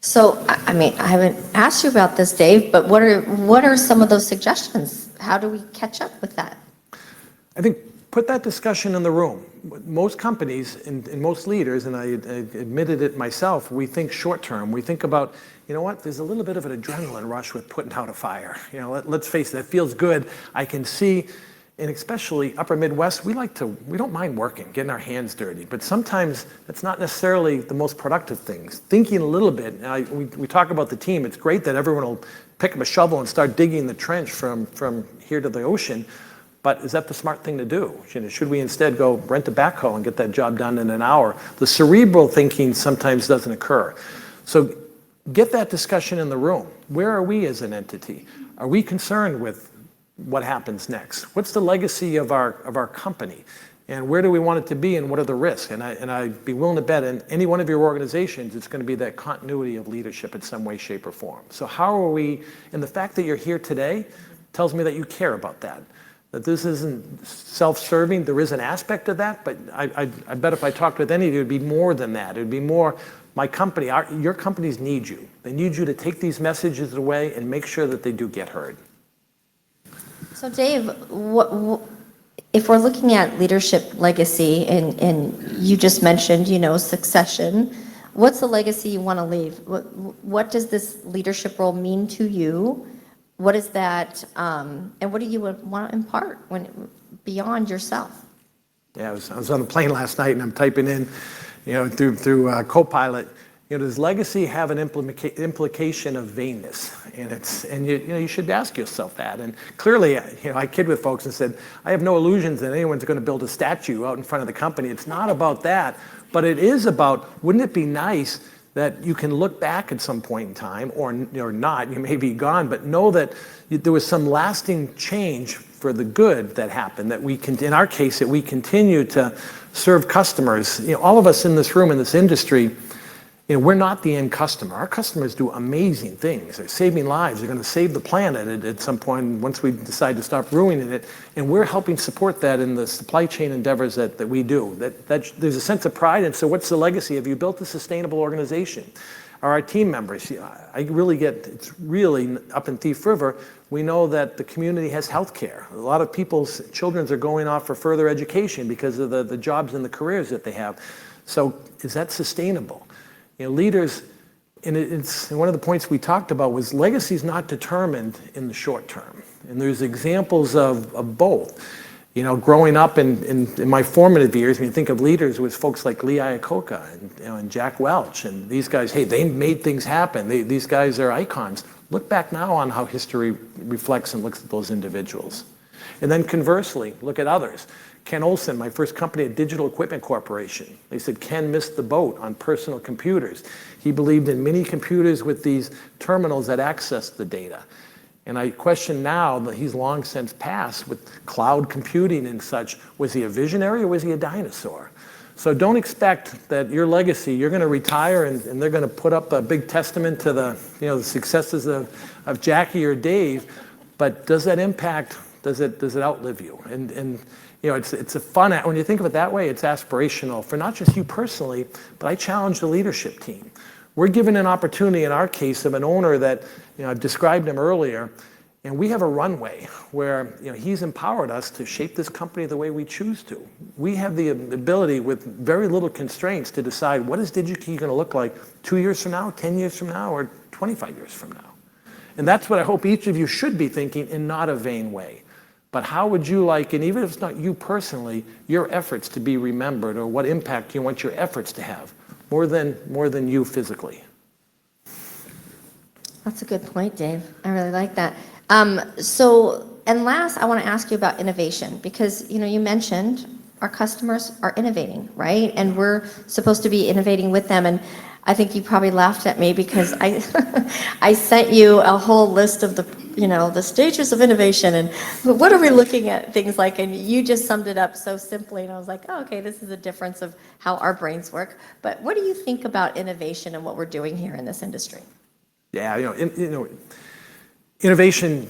Speaker 1: So, I haven't asked you about this, Dave, but what are some of those suggestions? How do we catch up with that?
Speaker 2: I think put that discussion in the room. Most companies and most leaders, and I admitted it myself, we think short term. We think about, there's a little bit of an adrenaline rush with putting out a fire. Let's face it, that feels good. I can see, and especially upper Midwest, we don't mind working, getting our hands dirty, but sometimes that's not necessarily the most productive things. Thinking a little bit, we talk about the team, it's great that everyone will pick up a shovel and start digging the trench from here to the ocean, but is that the smart thing to do? Should we instead go rent a backhoe and get that job done in an hour? The cerebral thinking sometimes doesn't occur. So get that discussion in the room. Where are we as an entity? Are we concerned with what happens next? What's the legacy of our company? And where do we want it to be, and what are the risks? And I'd be willing to bet in any one of your organizations, it's going to be that continuity of leadership in some way, shape, or form. So how are we, and the fact that you're here today tells me that you care about that this isn't self-serving. There is an aspect of that, but I bet if I talked with any of you, it'd be more than that. It'd be more, my company, your companies need you. They need you to take these messages away and make sure that they do get heard.
Speaker 1: So Dave, if we're looking at leadership legacy, and you just mentioned, succession, what's the legacy you want to leave? What does this leadership role mean to you? What is that, and what do you want to impart beyond yourself?
Speaker 2: Yeah, I was on a plane last night, and I'm typing in, through Copilot. Does legacy have an implication of vainness? And you should ask yourself that. And clearly, I kid with folks and said, I have no illusions that anyone's going to build a statue out in front of the company. It's not about that, but it is about, wouldn't it be nice that you can look back at some point in time, or not, you may be gone, but know that there was some lasting change for the good that happened, that we can, in our case, that we continue to serve customers. All of us in this room, in this industry, we're not the end customer. Our customers do amazing things. They're saving lives. They're going to save the planet at some point once we decide to stop ruining it. And we're helping support that in the supply chain endeavors that we do. That there's a sense of pride. And so what's the legacy? Have you built a sustainable organization? Are our team members? I really it's really up in Thief River. We know that the community has health care. A lot of people's children are going off for further education because of the jobs and the careers that they have. So is that sustainable? Leaders, and it's one of the points we talked about was legacy is not determined in the short term. And there's examples of both. Growing up in my formative years, when you think of leaders, with folks like Lee Iacocca and Jack Welch, and these guys, hey, they made things happen. These guys are icons. Look back now on how history reflects and looks at those individuals. And then conversely, look at others. Ken Olson, my first company at Digital Equipment Corporation. They said Ken missed the boat on personal computers. He believed in mini computers with these terminals that access the data. And I question now that he's long since passed with cloud computing and such. Was he a visionary or was he a dinosaur? So don't expect that your legacy, you're going to retire and they're going to put up a big testament to the successes of Jackie or Dave. But does that impact, does it outlive you? And it's a fun, when you think of it that way, it's aspirational for not just you personally, but I challenge the leadership team. We're given an opportunity in our case of an owner that, I've described him earlier, and we have a runway where, he's empowered us to shape this company the way we choose to. We have the ability with very little constraints to decide what is DigiKey going to look like 2 years from now, 10 years from now, or 25 years from now. And that's what I hope each of you should be thinking in not a vain way. but how would you like, and even if it's not you personally, your efforts to be remembered, or what impact you want your efforts to have, more than you physically?
Speaker 1: That's a good point, Dave. I really like that. And last, I want to ask you about innovation, because you mentioned our customers are innovating, right? And we're supposed to be innovating with them. And I think you probably laughed at me because I sent you a whole list of the stages of innovation and what are we looking at, things like, and you just summed it up so simply. And I was like, oh, okay, this is a difference of how our brains work. But what do you think about innovation and what we're doing here in this industry?
Speaker 2: Yeah, innovation,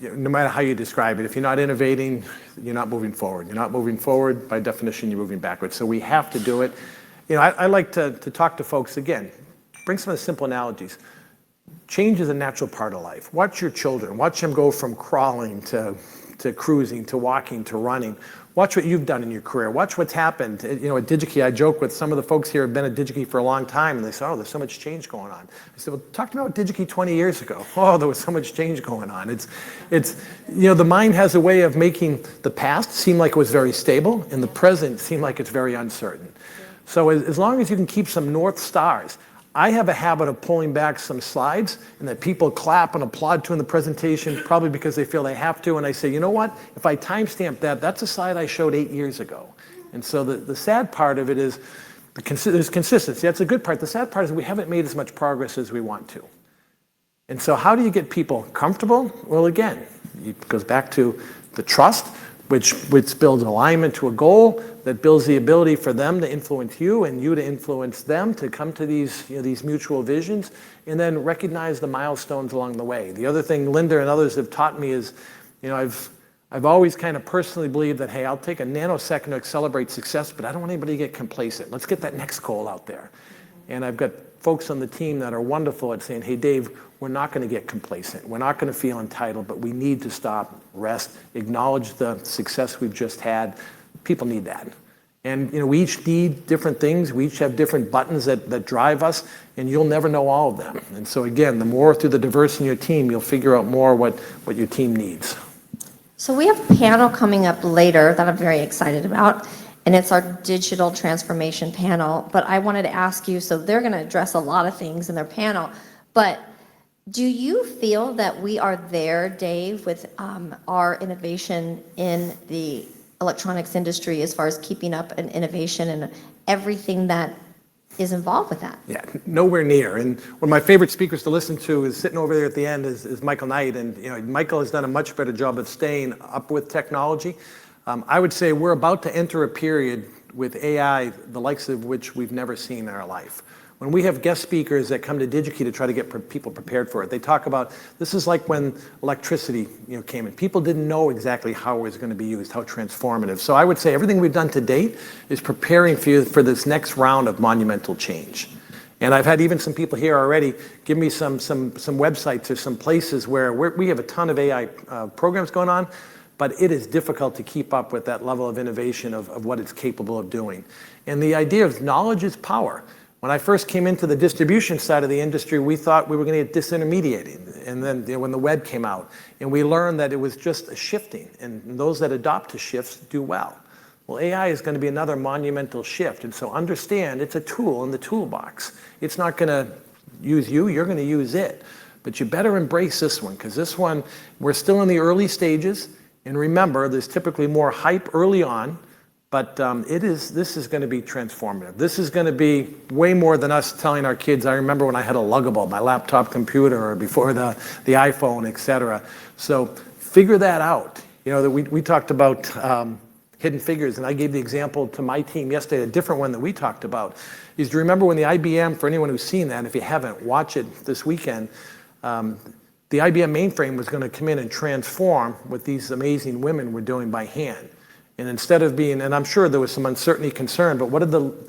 Speaker 2: no matter how you describe it, if you're not innovating, you're not moving forward. You're not moving forward, by definition, you're moving backwards. So we have to do it. I like to talk to folks, again, bring some of the simple analogies. Change is a natural part of life. Watch your children. Watch them go from crawling to cruising to walking to running. Watch what you've done in your career. Watch what's happened. At DigiKey, I joke with some of the folks here who have been at DigiKey for a long time, and they say, oh, there's so much change going on. I said, well, talk to me about DigiKey 20 years ago. Oh, there was so much change going on. It's the mind has a way of making the past seem like it was very stable, and the present seem like it's very uncertain. So as long as you can keep some North Stars, I have a habit of pulling back some slides and that people clap and applaud to in the presentation, probably because they feel they have to. And I say, you know what? If I timestamp that, that's a slide I showed 8 years ago. And so the sad part of it is there's consistency. That's a good part. The sad part is we haven't made as much progress as we want to. And so how do you get people comfortable? Well, again, it goes back to the trust, which builds alignment to a goal, that builds the ability for them to influence you and you to influence them to come to these mutual visions, and then recognize the milestones along the way. The other thing Linda and others have taught me is, I've always kind of personally believed that, hey, I'll take a nanosecond to celebrate success, but I don't want anybody to get complacent. Let's get that next goal out there. And I've got folks on the team that are wonderful at saying, hey, Dave, we're not going to get complacent. We're not going to feel entitled, but we need to stop, rest, acknowledge the success we've just had. People need that. And we each need different things. We each have different buttons that drive us, and you'll never know all of them. And so again, the more through the diversity in your team, you'll figure out more what your team needs.
Speaker 1: So we have a panel coming up later that I'm very excited about, and it's our digital transformation panel. But I wanted to ask you, so they're going to address a lot of things in their panel, but do you feel that we are there, Dave, with our innovation in the electronics industry as far as keeping up an innovation and everything that is involved with that?
Speaker 2: Yeah, nowhere near. And one of my favorite speakers to listen to is sitting over there at the end is Michael Knight. And Michael has done a much better job of staying up with technology. I would say we're about to enter a period with AI, the likes of which we've never seen in our life. When we have guest speakers that come to DigiKey to try to get people prepared for it, they talk about, this is like when electricity came in. People didn't know exactly how it was going to be used, how transformative. So I would say everything we've done to date is preparing for this next round of monumental change. And I've had even some people here already give me some websites or some places where we have a ton of AI programs going on, but it is difficult to keep up with that level of innovation of what it's capable of doing. And the idea of knowledge is power. When I first came into the distribution side of the industry, we thought we were going to get disintermediated. And then when the web came out, and we learned that it was just a shifting, and those that adopt to shifts do well. Well, AI is going to be another monumental shift, and so understand it's a tool in the toolbox. It's not going to use you, you're going to use it. But you better embrace this one, because this one, we're still in the early stages, and remember, there's typically more hype early on, but this is going to be transformative. This is going to be way more than us telling our kids, I remember when I had a Luggable, my laptop computer, or before the iPhone, et cetera. So figure that out. That we talked about hidden figures, and I gave the example to my team yesterday, a different one that we talked about, is to remember when the IBM, for anyone who's seen that, if you haven't, watch it this weekend, the IBM mainframe was going to come in and transform what these amazing women were doing by hand. And instead of being, and I'm sure there was some uncertainty, concern, but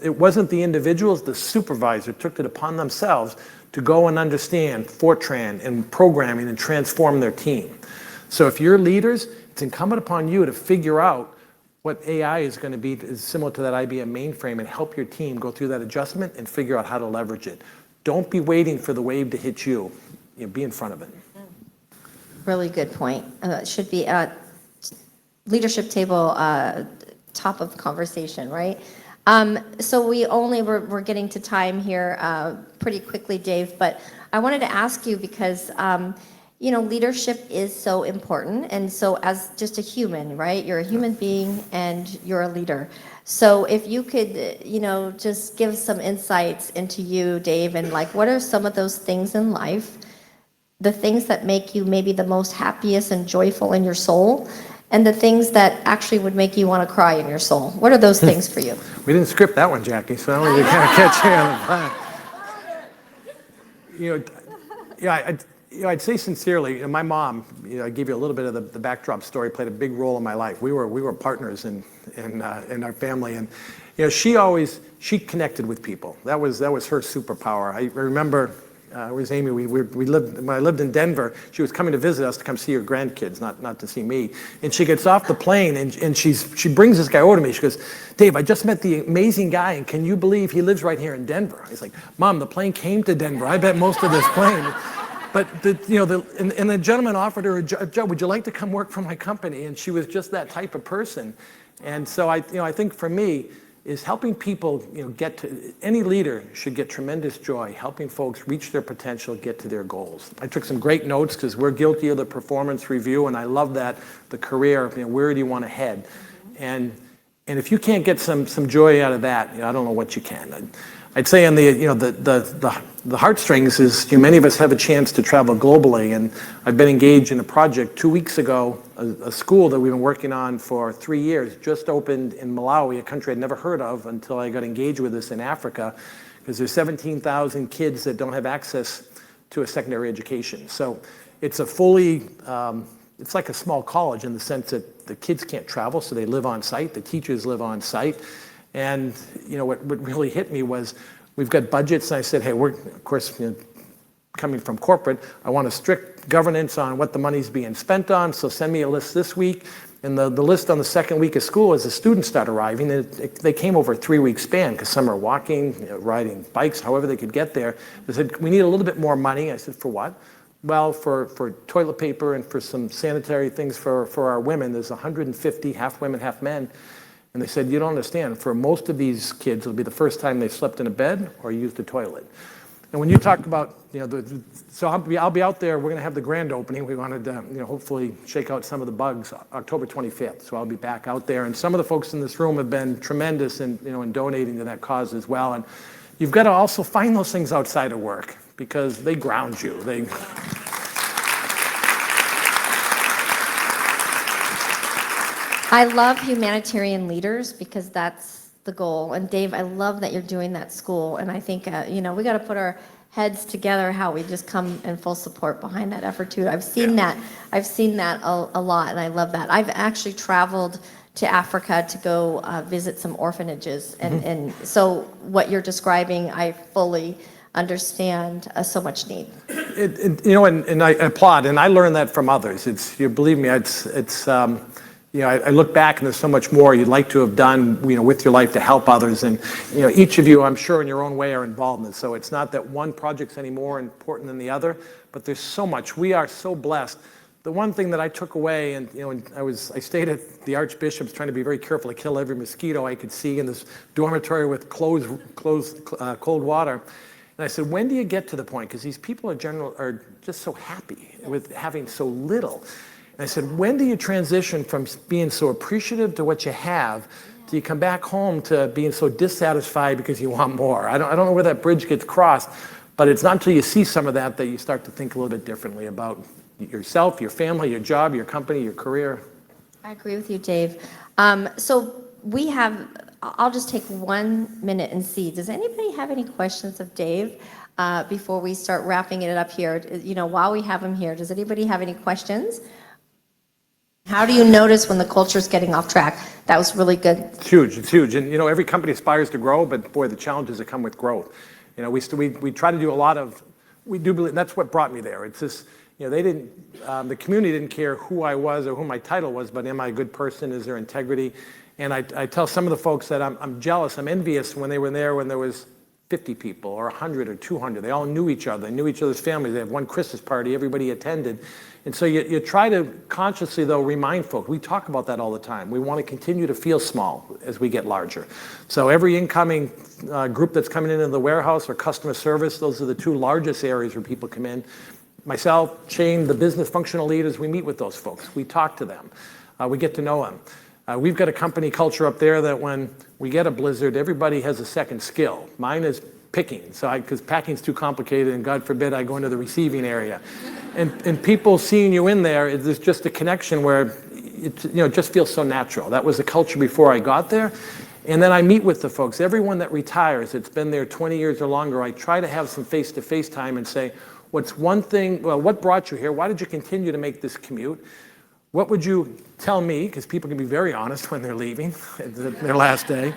Speaker 2: it wasn't the individuals, the supervisor took it upon themselves to go and understand Fortran and programming and transform their team. So if you're leaders, it's incumbent upon you to figure out what AI is going to be similar to that IBM mainframe and help your team go through that adjustment and figure out how to leverage it. Don't be waiting for the wave to hit you. Be in front of it.
Speaker 1: Really good point. It should be leadership table top of the conversation, right? So we're getting to time here pretty quickly, Dave, but I wanted to ask you because, leadership is so important. And so as just a human, right, you're a human being and you're a leader. So if you could, just give some insights into you, Dave, and like, what are some of those things in life, the things that make you maybe the most happiest and joyful in your soul, and the things that actually would make you want to cry in your soul? What are those things for you?
Speaker 2: We didn't script that one, Jackie, so I wanted to kind of catch you on the fly. I'd say sincerely, my mom, I gave you a little bit of the backdrop story, played a big role in my life. We were partners in our family, and she connected with people. That was her superpower. I remember. It was Amy. We lived when I lived in Denver. She was coming to visit us to come see her grandkids, not to see me. And she gets off the plane and she brings this guy over to me. She goes, "Dave, I just met the amazing guy, and can you believe he lives right here in Denver?" I was like, "Mom, the plane came to Denver. I bet most of this plane." But the gentleman offered her a job. "Would you like to come work for my company?" And she was just that type of person. And so I think for me, is helping people, get to, any leader should get tremendous joy helping folks reach their potential, get to their goals. I took some great notes because we're guilty of the performance review, and I love that, the career, where do you want to head? And if you can't get some joy out of that, I don't know what you can. I'd say on the heartstrings is many of us have a chance to travel globally, and I've been engaged in a project 2 weeks ago. A school that we've been working on for 3 years just opened in Malawi, a country I'd never heard of until I got engaged with this in Africa, because there's 17,000 kids that don't have access to a secondary education. So it's it's like a small college in the sense that the kids can't travel, so they live on site. The teachers live on site. And what really hit me was we've got budgets, and I said, hey, we're of course coming from corporate. I want a strict governance on what the money's being spent on. So send me a list this week. And the list on the second week of school, as the students start arriving, they came over a 3-week span because some are walking, riding bikes, however they could get there. They said, we need a little bit more money. I said, for what? Well, for toilet paper and for some sanitary things for our women. There's 150, half women, half men. And they said, you don't understand, for most of these kids, it'll be the first time they've slept in a bed or used a toilet. And when you talk about, so I'll be out there, we're gonna have the grand opening. We wanted to, hopefully shake out some of the bugs October 25th. So I'll be back out there. And some of the folks in this room have been tremendous in donating to that cause as well. And you've got to also find those things outside of work because they ground you.
Speaker 1: I love humanitarian leaders because that's the goal. And Dave, I love that you're doing that school. And I think, we got to put our heads together, how we just come in full support behind that effort too. I've seen that a lot, and I love that. I've actually traveled to Africa to go visit some orphanages. And so what you're describing, I fully understand so much need.
Speaker 2: And I applaud, and I learned that from others. Believe me, I look back and there's so much more you'd like to have done, with your life to help others. And, each of you, I'm sure in your own way are involved in it. So it's not that one project's any more important than the other, but there's so much. We are so blessed. The one thing that I took away, and, I stayed at the Archbishop's trying to be very careful to kill every mosquito I could see in this dormitory with cold water. And I said, when do you get to the point? Because these people are just so happy with having so little. And I said, when do you transition from being so appreciative to what you have, do you come back home to being so dissatisfied because you want more? I don't know where that bridge gets crossed, but it's not until you see some of that you start to think a little bit differently about yourself, your family, your job, your company, your career.
Speaker 1: I agree with you, Dave. So I'll just take 1 minute and see. Does anybody have any questions of Dave before we start wrapping it up here? While we have him here, does anybody have any questions? How do you notice when the culture's getting off track? That was really good.
Speaker 2: It's huge. And, every company aspires to grow, but boy, the challenges that come with growth. We try to do a lot of, we do believe, that's what brought me there. It's just, the community didn't care who I was or who my title was, but am I a good person? Is there integrity? And I tell some of the folks that I'm jealous, I'm envious when they were there when there was 50 people or 100 or 200. They all knew each other. They knew each other's families. They had one Christmas party everybody attended. And so you try to consciously, though, remind folks. We talk about that all the time. We want to continue to feel small as we get larger. So every incoming group that's coming into the warehouse or customer service, those are the two largest areas where people come in. Myself, Shane, the business functional leaders, we meet with those folks. We talk to them. We get to know them. We've got a company culture up there that when we get a blizzard, everybody has a second skill. Mine is picking, because packing's too complicated, and God forbid I go into the receiving area. And people seeing you in there, there's just a connection where it just feels so natural. That was the culture before I got there. And then I meet with the folks. Everyone that retires, it's been there 20 years or longer, I try to have some face-to-face time and say, what's one thing, well, what brought you here? Why did you continue to make this commute? What would you tell me, because people can be very honest when they're leaving, their last day.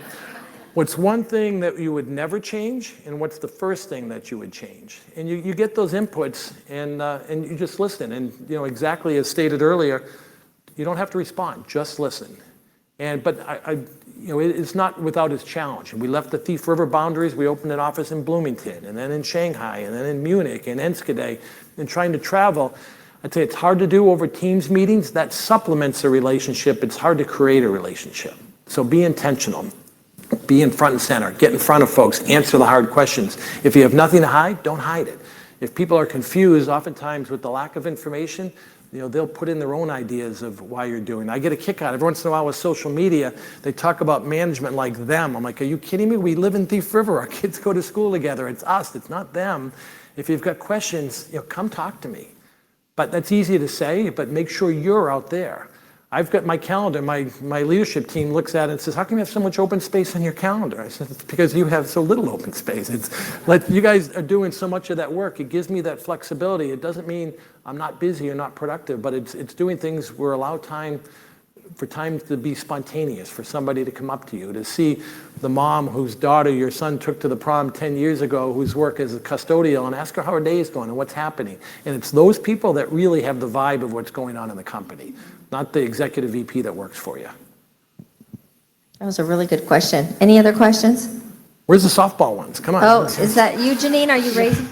Speaker 2: What's one thing that you would never change, and what's the first thing that you would change? And you get those inputs, and you just listen. And exactly as stated earlier, you don't have to respond, just listen. But it's not without its challenge. And we left the Thief River boundaries. We opened an office in Bloomington, and then in Shanghai, and then in Munich, and Enschede, and trying to travel. I'd say it's hard to do over Teams meetings. That supplements a relationship. It's hard to create a relationship. So be intentional. Be in front and center. Get in front of folks. Answer the hard questions. If you have nothing to hide, don't hide it. If people are confused, oftentimes with the lack of information, they'll put in their own ideas of why you're doing it. I get a kick out. Every once in a while with social media, they talk about management like them. I'm like, are you kidding me? We live in Thief River. Our kids go to school together. It's us. It's not them. If you've got questions, come talk to me. But that's easy to say, but make sure you're out there. I've got my calendar. My leadership team looks at it and says, how come you have so much open space on your calendar? I said, it's because you have so little open space. It's like you guys are doing so much of that work. It gives me that flexibility. It doesn't mean I'm not busy or not productive, but it's doing things where allow time to be spontaneous, for somebody to come up to you, to see the mom whose daughter your son took to the prom 10 years ago, whose work as a custodial, and ask her how her day is going and what's happening. And it's those people that really have the vibe of what's going on in the company, not the executive VP that works for you.
Speaker 1: That was a really good question. Any other questions?
Speaker 2: Where's the softball ones? Come on.
Speaker 1: Oh, is that you, Janine? Are you raising?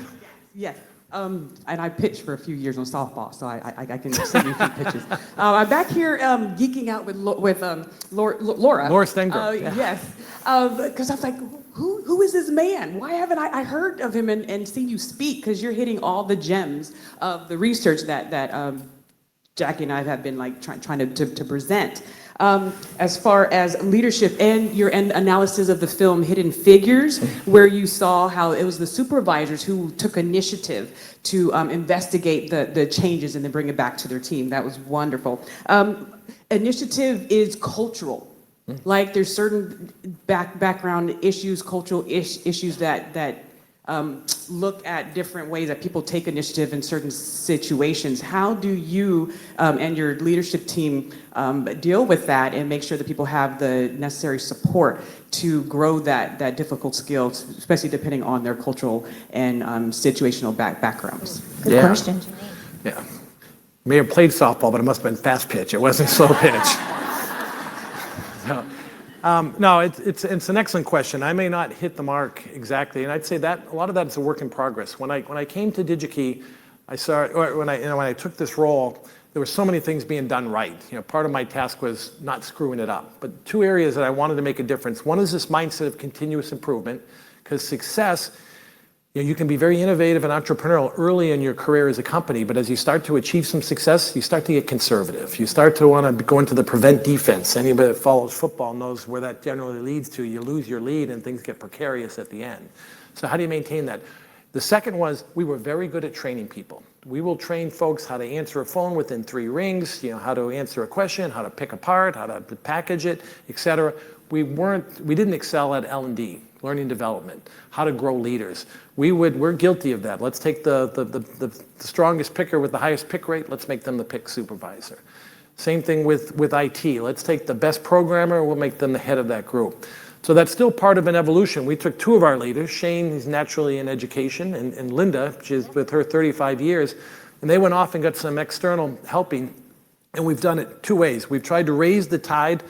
Speaker 3: Yes. And I pitched for a few years on softball, so I can send you a few pitches. I'm back here geeking out with Laura.
Speaker 2: Laura Stenger.
Speaker 3: Yes. Because I was like, who is this man? Why haven't I heard of him and seen you speak? Because you're hitting all the gems of the research that Jackie and I have been trying to present. As far as leadership and your analysis of the film Hidden Figures, where you saw how it was the supervisors who took initiative to investigate the changes and then bring it back to their team. That was wonderful. Initiative is cultural. Like there's certain background issues, cultural issues that look at different ways that people take initiative in certain situations. How do you and your leadership team deal with that and make sure that people have the necessary support to grow that difficult skill, especially depending on their cultural and situational backgrounds?
Speaker 1: Good question, Janine.
Speaker 2: Yeah. May have played softball, but it must have been fast pitch. It wasn't slow pitch. No, it's an excellent question. I may not hit the mark exactly, and I'd say that a lot of that is a work in progress. When I came to DigiKey, when I took this role, there were so many things being done right. Part of my task was not screwing it up. But two areas that I wanted to make a difference. One is this mindset of continuous improvement, because success, you can be very innovative and entrepreneurial early in your career as a company, but as you start to achieve some success, you start to get conservative. You start to want to go into the prevent defense. Anybody that follows football knows where that generally leads to. You lose your lead and things get precarious at the end. So how do you maintain that? The second was we were very good at training people. We will train folks how to answer a phone within 3 rings, how to answer a question, how to pick apart, how to package it, et cetera. We didn't excel at L&D, learning development, how to grow leaders. We're guilty of that. Let's take the strongest picker with the highest pick rate, let's make them the pick supervisor. Same thing with IT. Let's take the best programmer, we'll make them the head of that group. So that's still part of an evolution. We took 2 of our leaders, Shane, who's naturally in education, and Linda, she's with her 35 years, and they went off and got some external helping, and we've done it 2 ways. We've tried to raise the tide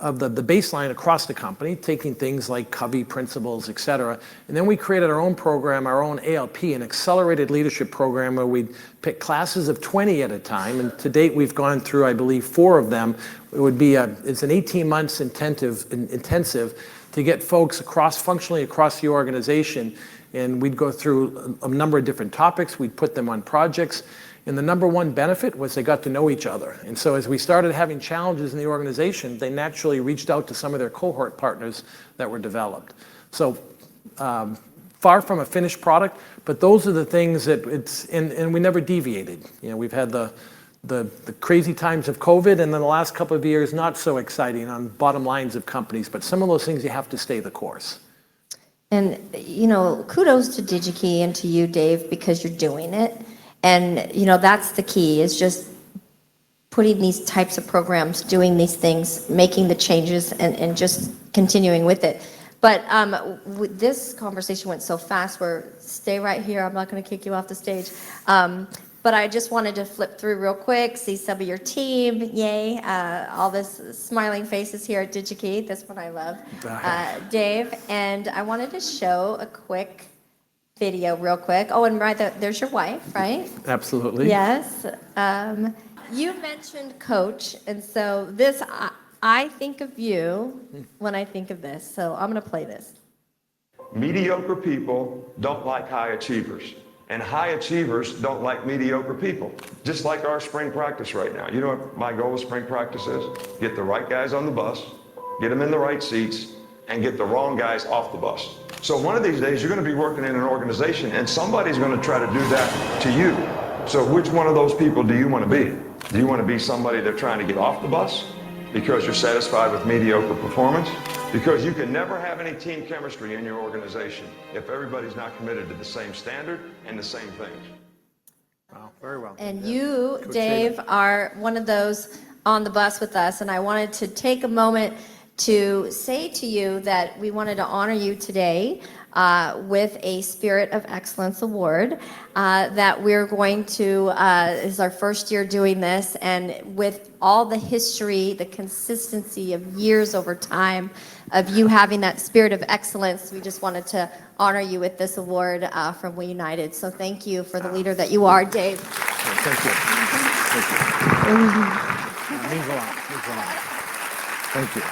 Speaker 2: the baseline across the company, taking things like Covey principles, et cetera. And then we created our own program, our own ALP, an accelerated leadership program where we'd pick classes of 20 at a time. And to date, we've gone through, I believe, 4 of them. It would be it's an 18 months intensive to get folks functionally across the organization. And we'd go through a number of different topics. We'd put them on projects. And the number one benefit was they got to know each other. And so as we started having challenges in the organization, they naturally reached out to some of their cohort partners that were developed. So far from a finished product, but those are the things that and we never deviated. You know, we've had the crazy times of COVID, and then the last couple of years, not so exciting on bottom lines of companies, but some of those things you have to stay the course.
Speaker 1: And, you know, kudos to DigiKey and to you, Dave, because you're doing it. And, you know, that's the key, is just putting these types of programs, doing these things, making the changes, and just continuing with it. But this conversation went so fast, stay right here, I'm not going to kick you off the stage. But I just wanted to flip through real quick, see some of your team, yay, all this smiling faces here at DigiKey, this one I love, Dave. And I wanted to show a quick video real quick. Oh, and right there's your wife, right?
Speaker 2: Absolutely.
Speaker 1: Yes. You mentioned coach, and so this, I think of you when I think of this, so I'm going to play this.
Speaker 4: Mediocre people don't like high achievers, and high achievers don't like mediocre people, just like our spring practice right now. You know what my goal of spring practice is? Get the right guys on the bus, get them in the right seats, and get the wrong guys off the bus. So one of these days, you're going to be working in an organization, and somebody's going to try to do that to you. So which one of those people do you want to be? Do you want to be somebody they're trying to get off the bus because you're satisfied with mediocre performance? Because you can never have any team chemistry in your organization if everybody's not committed to the same standard and the same things.
Speaker 2: Wow, very well.
Speaker 1: And you, Dave, are one of those on the bus with us, and I wanted to take a moment to say to you that we wanted to honor you today with a Spirit of Excellence Award that we're going to, is our first year doing this, and with all the history, the consistency of years over time of you having that spirit of excellence, we just wanted to honor you with this award from We United. So thank you for the leader that you are, Dave.
Speaker 2: Thank you. Thank you. It means a lot. It means a lot. Thank you.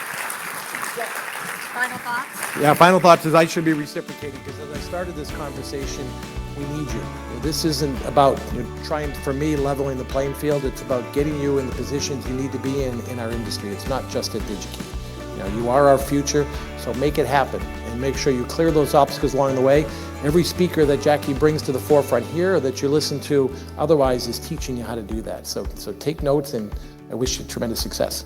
Speaker 1: Final thoughts?
Speaker 2: Yeah, final thoughts is I should be reciprocating, because as I started this conversation, we need you. This isn't about trying, for me, leveling the playing field. It's about getting you in the positions you need to be in our industry. It's not just at DigiKey. You know, you are our future, so make it happen and make sure you clear those obstacles along the way. Every speaker that Jackie brings to the forefront here, or that you listen to otherwise, is teaching you how to do that. So take notes, and I wish you tremendous success.